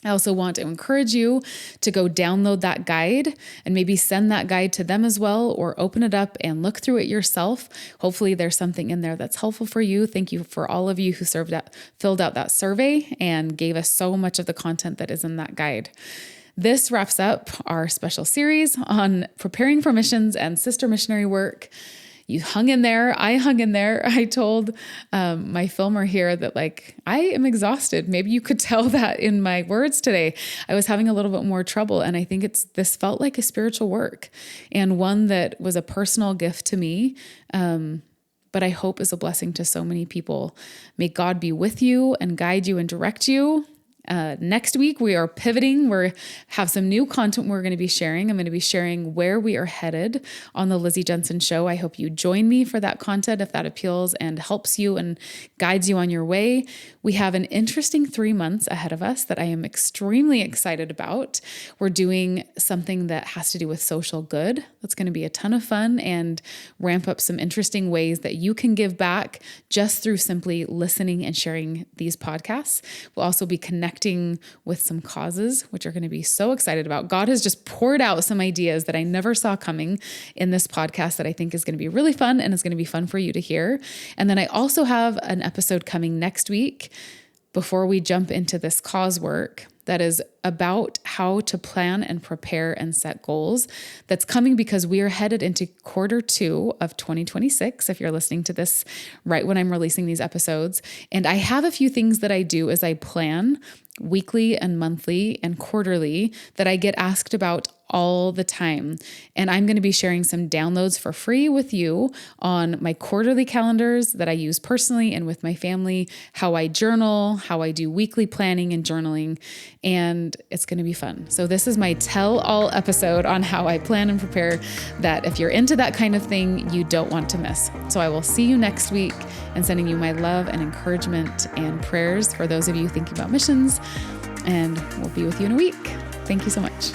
I also want to encourage you to go download that guide and maybe send that guide to them as well, or open it up and look through it yourself. Hopefully there's something in there that's helpful for you. Thank you for all of you who filled out that survey and gave us so much of the content that is in that guide. This wraps up our special series on preparing for missions and sister missionary work. You hung in there. I hung in there. I told my filmer here that I am exhausted. Maybe you could tell that in my words today. I was having a little bit more trouble. And I think this felt like a spiritual work, and one that was a personal gift to me. But I hope is a blessing to so many people. May God be with you and guide you and direct you. Next week, we are pivoting. We have some new content we're going to be sharing. I'm going to be sharing where we are headed on the Lizzy Jensen Show. I hope you join me for that content if that appeals and helps you and guides you on your way. We have an interesting 3 months ahead of us that I am extremely excited about. We're doing something that has to do with social good. That's going to be a ton of fun and ramp up some interesting ways that you can give back just through simply listening and sharing these podcasts. We'll also be connecting connecting with some causes, which are going to be so excited about. God has just poured out some ideas that I never saw coming in this podcast that I think is going to be really fun, and it's going to be fun for you to hear. And then I also have an episode coming next week before we jump into this cause work that is about how to plan and prepare and set goals. That's coming because we are headed into Q2 of 2026, if you're listening to this right when I'm releasing these episodes. And I have a few things that I do as I plan weekly and monthly and quarterly that I get asked about all the time. And I'm going to be sharing some downloads for free with you on my quarterly calendars that I use personally and with my family, how I journal, how I do weekly planning and journaling, and it's going to be fun. So this is my tell-all episode on how I plan and prepare that if you're into that kind of thing, you don't want to miss. So I will see you next week, and sending you my love and encouragement and prayers for those of you thinking about missions, and we'll be with you in a week. Thank you so much.